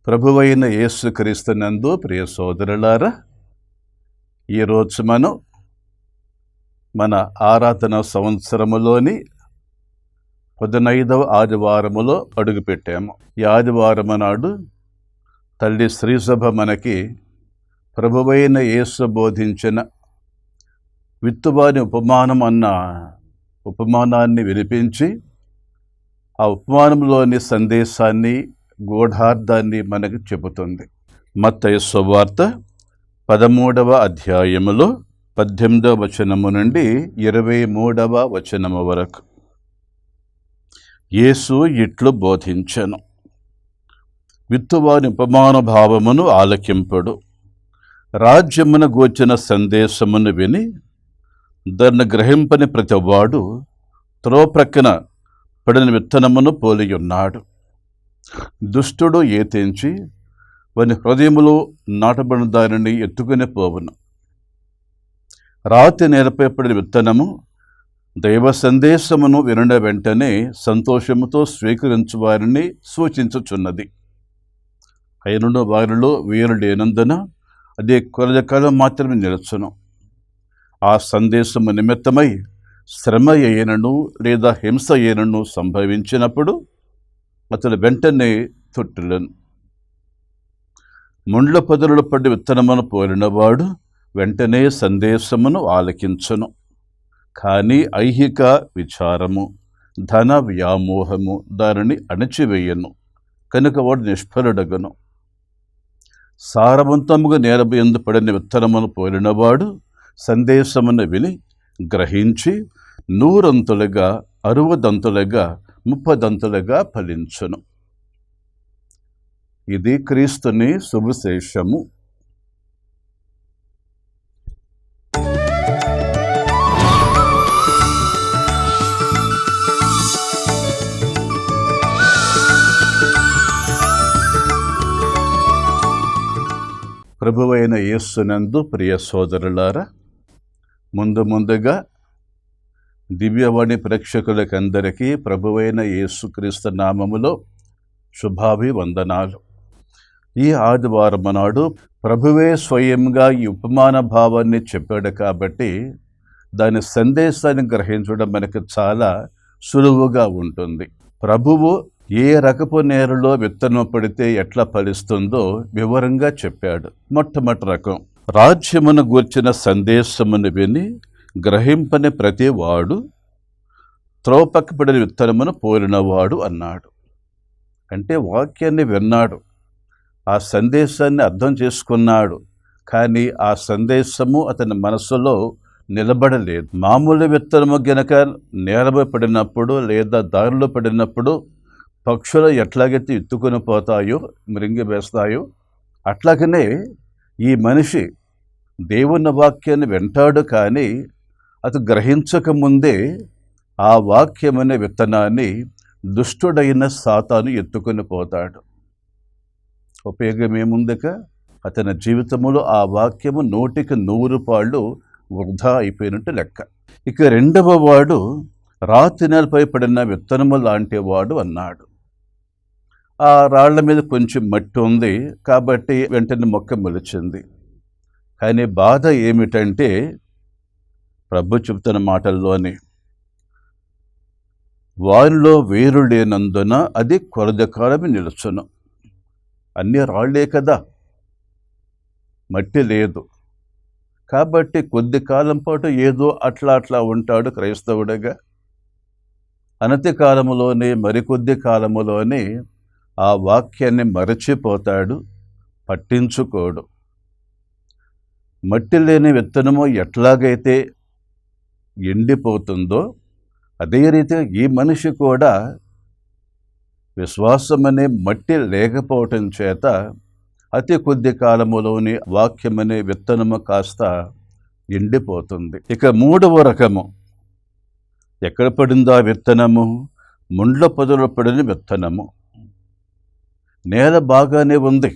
ప్రభువైన యేసుక్రీస్తునందు ప్రియ సోదరులారా, ఈరోజు మనం మన ఆరాధన సంవత్సరములోని 15వ ఆదివారములో అడుగుపెట్టాము. ఈ ఆదివారం నాడు తల్లి శ్రీసభ మనకి ప్రభువైన యేసు బోధించిన విత్తువాని ఉపమానం అన్న ఉపమానాన్ని వినిపించి ఆ ఉపమానంలోని సందేశాన్ని గూఢార్థాన్ని మనకు చెబుతుంది. మత్తయి సువార్త 13వ అధ్యాయములో 18వ వచనము నుండి 23వ వచనము వరకు యేసు ఇట్లు బోధించెను. విత్తువాని ఉపమాన భావమును ఆలకింపుడు. రాజ్యమున గూర్చిన సందేశమును విని దాన్ని గ్రహింపని ప్రతివాడు త్రోప్రక్కన పడిన విత్తనమును పోలియున్నాడు. దుష్టుడు ఏతించి వాని హృదయములో నాటబడిన దానిని ఎత్తుకుని పోవును. రాతి నేలపై పడిన విత్తనము దైవ సందేశమును వినిన వెంటనే సంతోషముతో స్వీకరించు వారిని సూచించుచున్నది. అయినను వారిలో వీరు లేనందున అది కొలకాలం మాత్రమే నిలుచును. ఆ సందేశము నిమిత్తమై శ్రమ అయినను లేదా హింస అయినను సంభవించినప్పుడు అతడు వెంటనే తొట్టిలను. ముండ్ల పొదలలో పడి విత్తనమును పోలినవాడు వెంటనే సందేశమును ఆలకించును. కానీ ఐహిక విచారము, ధన వ్యామోహము దానిని అణచివేయను, కనుక వాడు నిష్ఫలుడగను. సారవంతముగా నేలయందు పడిన విత్తనమును పోలినవాడు సందేశమును విని గ్రహించి 100 60 30 ఫలించును. ఇది క్రీస్తుని సువిశేషము. ప్రభువైన యేసునందు ప్రియ సోదరులారా, ముందుగా దివ్యవాణి ప్రేక్షకులకందరికీ ప్రభువైన యేసుక్రీస్తు నామములో శుభాభివందనాలు. ఈ ఆదివారం నాడు ప్రభువే స్వయంగా ఈ ఉపమాన భావాన్ని చెప్పాడు కాబట్టి దాని సందేశాన్ని గ్రహించడం మనకు చాలా సులువుగా ఉంటుంది. ప్రభువు ఏ రకపు నేలలో విత్తనం పడితే ఎట్లా ఫలిస్తుందో వివరంగా చెప్పాడు. మొట్టమొదటి రకం, రాజ్యమును గూర్చిన సందేశమును విని గ్రహింపని ప్రతివాడు త్రోపక్కపడిన విత్తనమును పోలినవాడు అన్నాడు. అంటే వాక్యాన్ని విన్నాడు, ఆ సందేశాన్ని అర్థం చేసుకున్నాడు, కానీ ఆ సందేశము అతని మనసులో నిలబడలేదు. మామూలు విత్తనము గనక నేలపై పడినప్పుడు లేదా దారిలో పడినప్పుడు పక్షులు ఎట్లాగైతే ఎత్తుకొని పోతాయో, మృంగి వేస్తాయో, అట్లాగనే ఈ మనిషి దేవుని వాక్యాన్ని వింటాడు, కానీ అతను గ్రహించకముందే ఆ వాక్యమనే విత్తనాన్ని దుష్టుడైన సాతాను ఎత్తుకొని పోతాడు. ఉపయోగం ఏముందక అతని జీవితంలో ఆ వాక్యము 100కి 100 వృధా అయిపోయినట్టు లెక్క. ఇక రెండవ వాడు రాతి నేలపై పడిన విత్తనము లాంటి వాడు అన్నాడు. ఆ రాళ్ల మీద కొంచెం మట్టి ఉంది కాబట్టి వెంటనే మొక్క మొలిచింది. కానీ బాధ ఏమిటంటే ప్రభు చెబుతున్న మాటల్లోనే, వారిలో వేరు లేనందున అది కొలకాలం నిలుచును. అన్ని రాళ్లే కదా, మట్టి లేదు కాబట్టి కొద్ది కాలం పాటు ఏదో అట్లా ఉంటాడు క్రైస్తవుడిగా. అనతి కాలములోనే మరికొద్ది కాలములోనే ఆ వాక్యాన్ని మరచిపోతాడు, పట్టించుకోడు. మట్టి లేని విత్తనము ఎట్లాగైతే ఎండిపోతుందో అదే రీతిగా ఈ మనిషి కూడా విశ్వాసమనే మట్టి లేకపోవటం చేత అతి కొద్ది కాలములోని వాక్యమనే విత్తనము కాస్త ఎండిపోతుంది. ఇక మూడవ రకము, ఎక్కడ పడిందో ఆ విత్తనము? ముండ్ల పొదలో పడిన విత్తనము. నేల బాగానే ఉంది,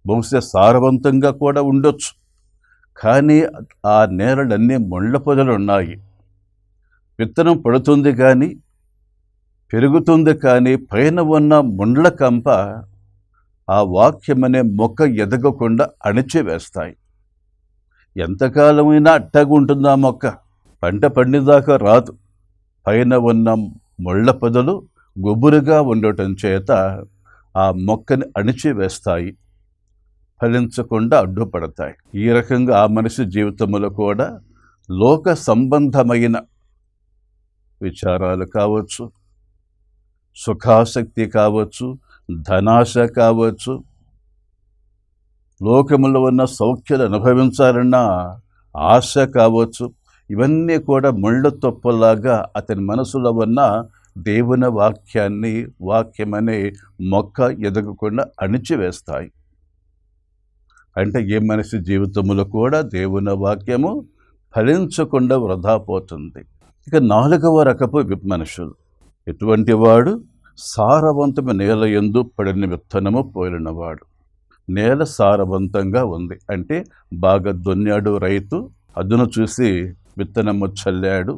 బహుశా సారవంతంగా కూడా ఉండొచ్చు, కానీ ఆ నేలలన్నీ ముండ్ల పొదలు ఉన్నాయి. విత్తనం పడుతుంది కానీ పెరుగుతుంది, కానీ పైన ఉన్న ముండ్ల కంప ఆ వాక్యమనే మొక్క ఎదగకుండా అణిచివేస్తాయి. ఎంతకాలమైనా అట్టగా ఉంటుంది ఆ మొక్క, పంట పండిదాకా రాదు. పైన ఉన్న ముళ్ళ పొదలు గుబురుగా ఉండటం చేత ఆ మొక్కని అణిచివేస్తాయి, ఫలించకుండా అడ్డుపడతాయి. ఈ రకంగా ఆ మనిషి జీవితంలో కూడా లోక సంబంధమైన విచారాలు కావచ్చు, సుఖాసక్తి కావచ్చు, ధనాశ కావచ్చు, లోకములో ఉన్న సౌఖ్యాలు అనుభవించాలన్న ఆశ కావచ్చు, ఇవన్నీ కూడా ముళ్ళ తొప్పలాగా అతని మనసులో ఉన్న దేవుని వాక్యమనే మొక్క ఎదగకుండా అణిచివేస్తాయి. అంటే ఏ మనిషి జీవితంలో కూడా దేవుని వాక్యము ఫలించకుండా వృధా పోతుంది. ఇక 4వ రకపు మనుషులు ఎటువంటి వాడు? సారవంతమైన నేల యందు పడిన విత్తనము పోలినవాడు. నేల సారవంతంగా ఉంది అంటే బాగా దున్నాడు రైతు, అదును చూసి విత్తనము చల్లాడు,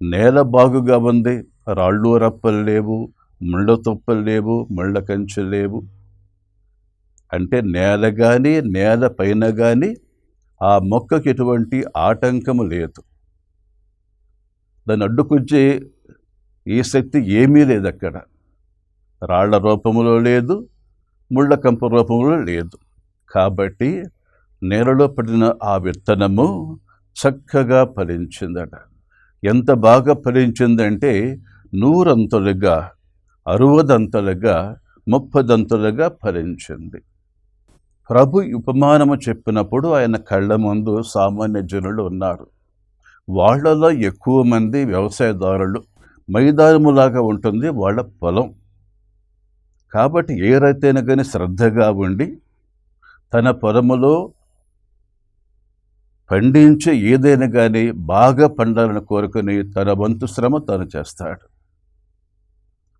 నేల బాగుగా ఉంది, రాళ్ళు రప్పలు లేవు, ముళ్ళ తుప్పలు లేవు, ముళ్ళ కంచెలు లేవు. అంటే నేల కానీ నేల పైన కానీ ఆ మొక్కకి ఎటువంటి ఆటంకము లేదు, దాన్ని అడ్డుకొచ్చే ఈ శక్తి ఏమీ లేదు అక్కడ. రాళ్ల రూపంలో లేదు, ముళ్ళ కంప రూపంలో లేదు. కాబట్టి నేలలో పడిన ఆ విత్తనము చక్కగా ఫలించిందట. ఎంత బాగా ఫలించిందంటే 100 అంతలుగా, 60 అంతలుగా, 30 అంతలుగా ఫలించింది. ప్రభు ఉపమానము చెప్పినప్పుడు ఆయన కళ్ళ ముందు సామాన్య జనులు ఉన్నారు. వాళ్లలో ఎక్కువ మంది వ్యవసాయదారులు. మైదానములాగా ఉంటుంది వాళ్ళ పొలం. కాబట్టి ఏ రైతైనా కానీ శ్రద్ధగా ఉండి తన పొలములో పండించే ఏదైనా కానీ బాగా పండాలని కోరుకుని తన వంతు శ్రమ తను చేస్తాడు.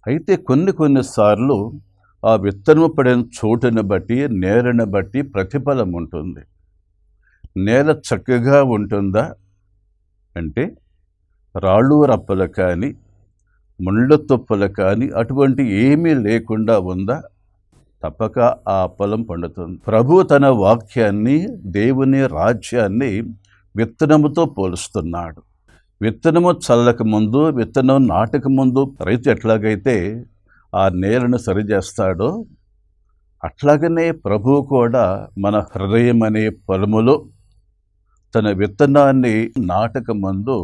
అయితే కొన్నిసార్లు ఆ విత్తనం పడిన చోటుని బట్టి, నేలను బట్టి ప్రతిఫలం ఉంటుంది. నేల చక్కగా ఉంటుందా అంటే రాళ్ళు రప్పలు కానీ, ముళ్ళ తుప్పలు కానీ అటువంటి ఏమీ లేకుండా ఉందా, తప్పక ఆ పొలం పండుతుంది. ప్రభు తన వాక్యాన్ని, దేవుని రాజ్యాన్ని విత్తనముతో పోలుస్తున్నాడు. విత్తనము చల్లక ముందు, విత్తనం నాటక ముందు రైతు ఎట్లాగైతే ఆ నేలను సరిచేస్తాడో, అట్లాగనే ప్రభువు కూడా మన హృదయం అనే పొలములో తన విత్తనాన్ని నాటక ముందు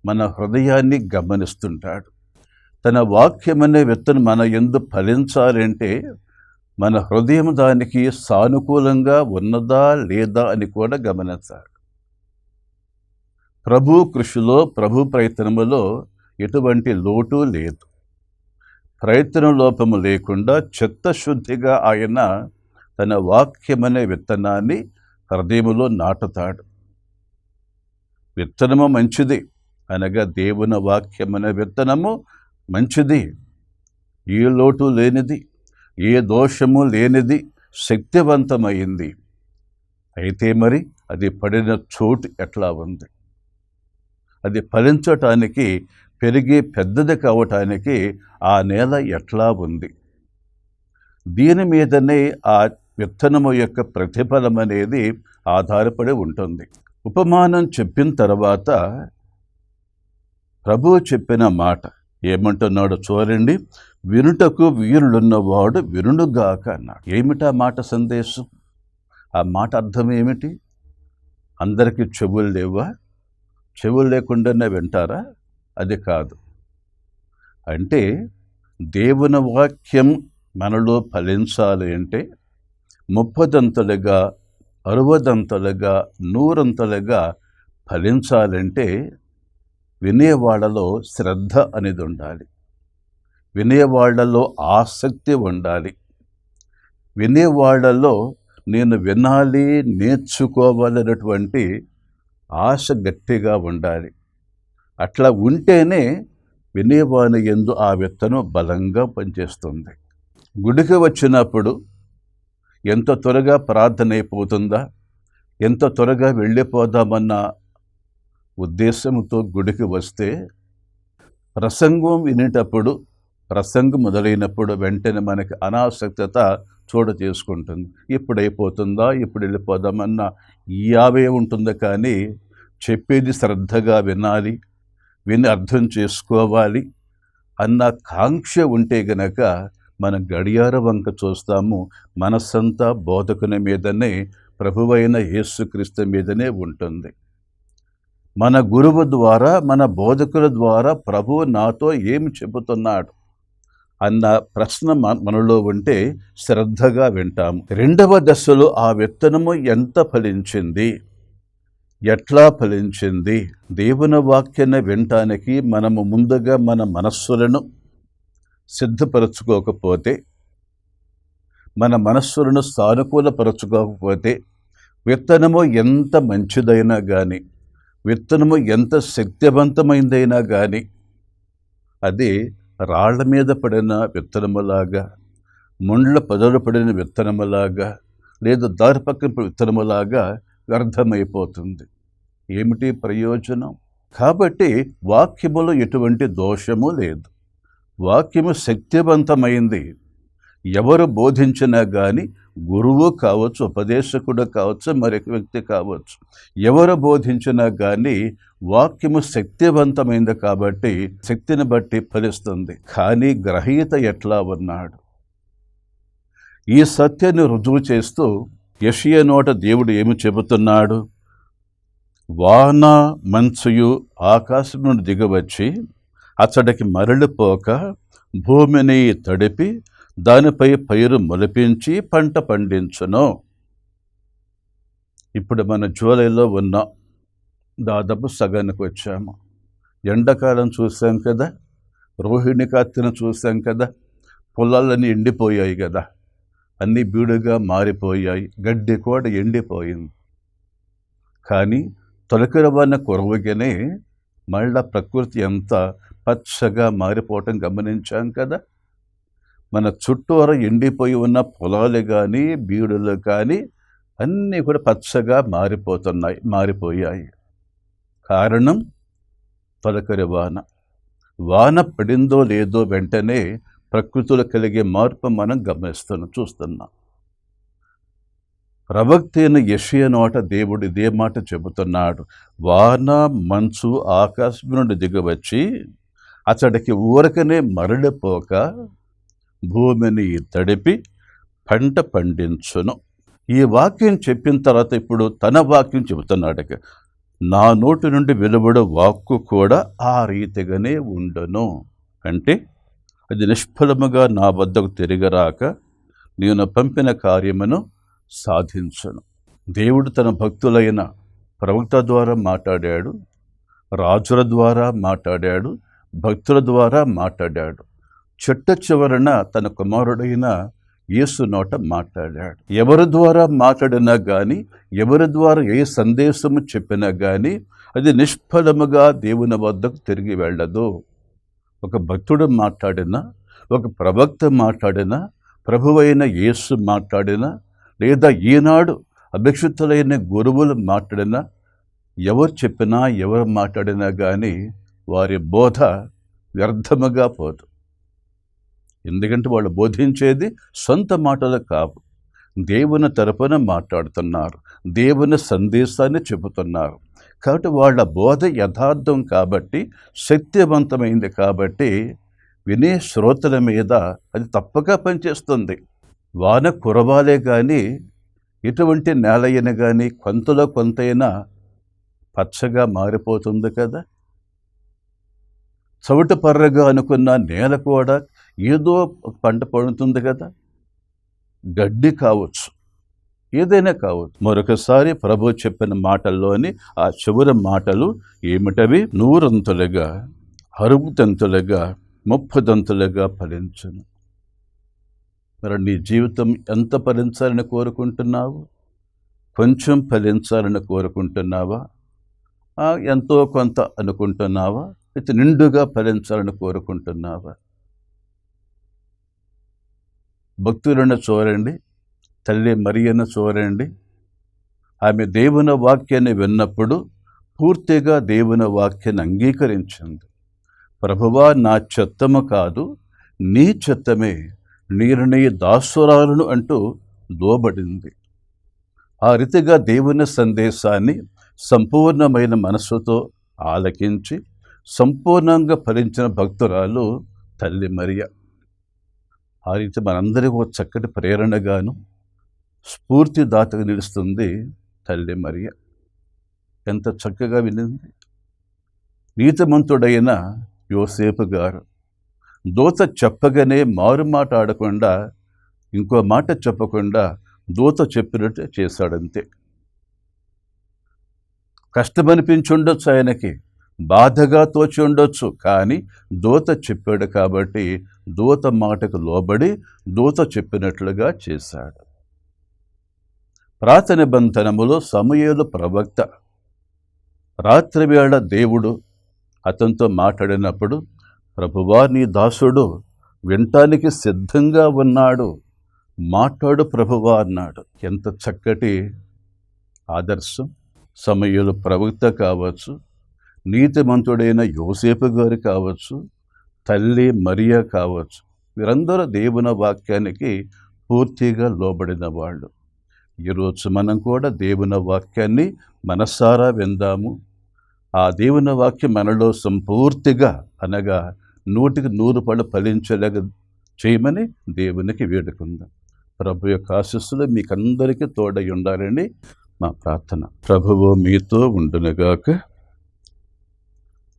మన హృదయాన్ని గమనిస్తుంటాడు. తన వాక్యమనే విత్తనం మన యందు ఫలించాలంటే మన హృదయం దానికి సానుకూలంగా ఉన్నదా లేదా అని కూడా గమనించాలి. ప్రభు కృషిలో, ప్రభు ప్రయత్నములో ఎటువంటి లోటు లేదు. ప్రయత్న లోపము లేకుండా చిత్తశుద్ధిగా ఆయన తన వాక్యమనే విత్తనాన్ని హృదయములో నాటుతాడు. విత్తనము మంచిది అనగా దేవుని వాక్యమనే విత్తనము మంచిది, ఏ లోటు లేనిది, ఏ దోషము లేనిది, శక్తివంతమైంది. అయితే మరి అది పడిన చోటు ఎట్లా ఉంది? అది ఫలించటానికి, పెరిగి పెద్దది కావటానికి ఆ నేల ఎట్లా ఉంది? దీని మీదనే ఆ విత్తనము యొక్క ప్రతిఫలం అనేది ఆధారపడి ఉంటుంది. ఉపమానం చెప్పిన తర్వాత ప్రభువు చెప్పిన మాట ఏమంటున్నాడు చూడండి. వినుటకు వీరులున్నవాడు వినుగాక అన్నాడు. ఏమిటా మాట సందేశం? ఆ మాట అర్థం ఏమిటి? అందరికీ చెవులు లేవా? చెవులు లేకుండానే వింటారా? అది కాదు. అంటే దేవుని వాక్యం మనలో ఫలించాలి అంటే 30 అంతలుగా, 60 అంతలుగా, 100 అంతలుగా ఫలించాలంటే వినేవాళ్లలో శ్రద్ధ అనేది ఉండాలి, వినేవాళ్లలో ఆసక్తి ఉండాలి, వినేవాళ్లలో నేను వినాలి, నేర్చుకోవాలనేటువంటి ఆశ గట్టిగా ఉండాలి. అట్లా ఉంటేనే వినేవాని యందు ఆ విత్తనం బలంగా పనిచేస్తుంది. గుడికి వచ్చినప్పుడు ఎంత త్వరగా ప్రార్థన అయిపోతుందా, ఎంత త్వరగా వెళ్ళిపోదామన్న ఉద్దేశంతో గుడికి వస్తే ప్రసంగం వినేటప్పుడు ప్రసంగం మొదలైనప్పుడు వెంటనే మనకి అనాసక్తత చోటు చేసుకుంటుంది. ఇప్పుడు అయిపోతుందా, ఇప్పుడు వెళ్ళిపోదామన్న యావే ఉంటుంది. కానీ చెప్పేది శ్రద్ధగా వినాలి, విని అర్థం చేసుకోవాలి అన్న కాంక్ష ఉంటే గనక మనం గడియార వంక చూస్తాము. మనస్సంతా బోధకుని మీదనే, ప్రభువైన యేసుక్రీస్తు మీదనే ఉంటుంది. మన గురువు ద్వారా, మన బోధకుల ద్వారా ప్రభువు నాతో ఏమి చెబుతున్నాడు అన్న ప్రశ్న మనలో ఉంటే శ్రద్ధగా వింటాము. రెండవ దశలో ఆ విత్తనము ఎంత ఫలించింది, ఎట్లా ఫలించింది? దేవుని వాక్యాన్ని వినటానికి మనము ముందుగా మన మనస్సులను సిద్ధపరచుకోకపోతే, మన మనస్సులను సానుకూలపరచుకోకపోతే, విత్తనము ఎంత మంచిదైనా కానీ, విత్తనము ఎంత శక్తివంతమైందైనా కానీ, అది రాళ్ల మీద పడిన విత్తనములాగా, ముండ్ల పొదలు పడిన విత్తనములాగా, లేదా దారి పక్కన విత్తనములాగా వ్యర్థమైపోతుంది. ఏమిటి ప్రయోజనం? కాబట్టి వాక్యములో ఎటువంటి దోషము లేదు. వాక్యము శక్తివంతమైంది. ఎవరు బోధించినా కానీ, గురువు కావచ్చు, ఉపదేశకుడు కావచ్చు, మరొక వ్యక్తి కావచ్చు, ఎవరు బోధించినా కానీ వాక్యము శక్తివంతమైంది కాబట్టి శక్తిని బట్టి ఫలిస్తుంది. కానీ గ్రహీత ఎట్లా ఉన్నాడు? ఈ సత్యాన్ని రుజువు చేస్తూ యెషయా నోట దేవుడు ఏమి చెబుతున్నాడు? వాన మంచుయు ఆకాశం నుండి దిగవచ్చి అతడికి మరలిపోక భూమిని తడిపి దానిపై పైరు మొలిపించి పంట పండించును. ఇప్పుడు మన జూలైలో ఉన్నాం, దాదాపు సగానికి వచ్చాము. ఎండాకాలం చూసాం కదా, రోహిణి కార్తెను చూసాం కదా, పొలాలన్నీ ఎండిపోయాయి కదా, అన్నీ బీడుగా మారిపోయాయి, గడ్డి కూడా ఎండిపోయింది. కానీ తొలకరి వాన కురవగానే మళ్ళా ప్రకృతి ఎంత పచ్చగా మారిపోవటం గమనించాం కదా. మన చుట్టూరా ఎండిపోయి ఉన్న పొలాలు కానీ, బీడులు కానీ అన్నీ కూడా పచ్చగా మారిపోయాయి. కారణం తొలకరి వాన. వాన పడిందో లేదో వెంటనే ప్రకృతిలో కలిగే మార్పు మనం చూస్తున్నాం. ప్రవక్త అయిన యెషయా నోట దేవుడు ఇదే మాట చెబుతున్నాడు. వాన మంచు ఆకాశం నుండి దిగవచ్చి అతడికి ఊరకనే మరలిపోక భూమిని తడిపి పంట పండించును. ఈ వాక్యం చెప్పిన తర్వాత ఇప్పుడు తన వాక్యం చెబుతున్నాడు. నా నోటి నుండి వెలువడు వాక్కు కూడా ఆ రీతిగానే ఉండును. అంటే అది నిష్ఫలముగా నా వద్దకు తిరిగరాక నేను పంపిన కార్యమును సాధించను. దేవుడు తన భక్తులైన ప్రవక్త ద్వారా మాట్లాడాడు, రాజుల ద్వారా మాట్లాడాడు, భక్తుల ద్వారా మాట్లాడాడు. చిట్ట చివరన తన కుమారుడైన యేసు నోట మాట్లాడాడు. ఎవరి ద్వారా మాట్లాడినా కానీ, ఎవరి ద్వారా ఏ సందేశము చెప్పినా కానీ అది నిష్ఫలముగా దేవుని వద్దకు తిరిగి వెళ్ళదు. ఒక భక్తుడు మాట్లాడినా, ఒక ప్రవక్త మాట్లాడినా, ప్రభువైన యేసు మాట్లాడినా, లేదా ఈనాడు అభిషిక్తులైన గురువులు మాట్లాడినా, ఎవరు చెప్పినా, ఎవరు మాట్లాడినా కానీ వారి బోధ వ్యర్థముగా పోదు. ఎందుకంటే వాళ్ళు బోధించేది సొంత మాటలు కావు, దేవుని తరపున మాట్లాడుతున్నారు, దేవుని సందేశాన్ని చెబుతున్నారు. కాబట్టి వాళ్ళ బోధ యథార్థం కాబట్టి, శక్తివంతమైంది కాబట్టి వినే శ్రోతల మీద అది తప్పక పనిచేస్తుంది. వాన కురవాలే కానీ ఎటువంటి నేల అయినా కానీ కొంతలో కొంతైనా పచ్చగా మారిపోతుంది కదా. చవిట పర్రగా అనుకున్న నేల కూడా ఏదో పంట పండుతుంది కదా. గడ్డి కావచ్చు, ఏదైనా కావచ్చు. మరొకసారి ప్రభు చెప్పిన మాటల్లోని ఆ చివరి మాటలు ఏమిటవి? 100 60 30 ఫలించును. మరి నీ జీవితం ఎంత ఫలించాలని కోరుకుంటున్నావు? కొంచెం ఫలించాలని కోరుకుంటున్నావా? ఎంతో కొంత అనుకుంటున్నావా? అయితే నిండుగా ఫలించాలని కోరుకుంటున్నావా? భక్తులను చూడండి, తల్లి మరియను చూడండి. ఆమె దేవుని వాక్యాన్ని విన్నప్పుడు పూర్తిగా దేవుని వాక్యాన్ని అంగీకరించింది. ప్రభువా, నా చిత్తము కాదు నీ చిత్తమే, నేను నీ దాసురాలను అంటూ లోబడింది. ఆ రీతిగా దేవుని సందేశాన్ని సంపూర్ణమైన మనస్సుతో ఆలకించి సంపూర్ణంగా ఫలించిన భక్తురాలు తల్లి మరియ. ఆ రీతి మనందరికీ ఒక చక్కటి ప్రేరణగాను స్ఫూర్తిదాతగా నిలుస్తుంది తల్లి మరియ. ఎంత చక్కగా వినింది. నీతిమంతుడైన యోసేపు గారు దూత చెప్పగానే మారు మాట ఆడకుండా, ఇంకో మాట చెప్పకుండా దూత చెప్పినట్టు చేశాడంతే. కష్టమనిపించి ఉండొచ్చు, ఆయనకి బాధగా తోచి ఉండొచ్చు, కానీ దూత చెప్పాడు కాబట్టి దూత మాటకు లోబడి దూత చెప్పినట్లుగా చేశాడు. పాత నిబంధనములో సమూయేలు ప్రవక్త రాత్రివేళ దేవుడు అతనితో మాట్లాడినప్పుడు, ప్రభువా నీ దాసుడు వినటానికి సిద్ధంగా ఉన్నాడు, మాట్లాడు ప్రభువా అన్నాడు. ఎంత చక్కటి ఆదర్శం! సమూయేలు ప్రవక్త కావచ్చు, నీతిమంతుడైన యోసేపు గారు కావచ్చు, తల్లి మరియ కావచ్చు, వీరందరూ దేవుని వాక్యానికి పూర్తిగా లోబడిన వాళ్ళు. ఈరోజు మనం కూడా దేవుని వాక్యాన్ని మనసారా విందాము. ఆ దేవుని వాక్యం మనలో సంపూర్తిగా, అనగా 100% ఫలించేలాగా చేయమని దేవునికి వేడుకుందాం. ప్రభు యొక్క ఆశీస్సులు మీకందరికీ తోడై ఉండాలని మా ప్రార్థన. ప్రభువు మీతో ఉండునుగాక.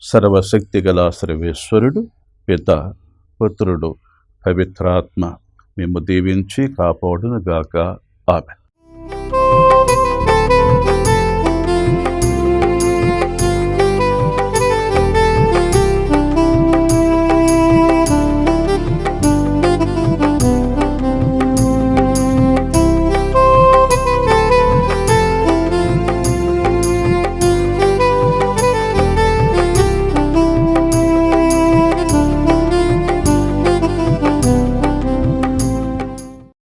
సర్వశక్తి గల సర్వేశ్వరుడు, పిత, పుత్రుడు, పవిత్రాత్మ మేము దీవించి కాపాడునుగాక. ఆమేన్.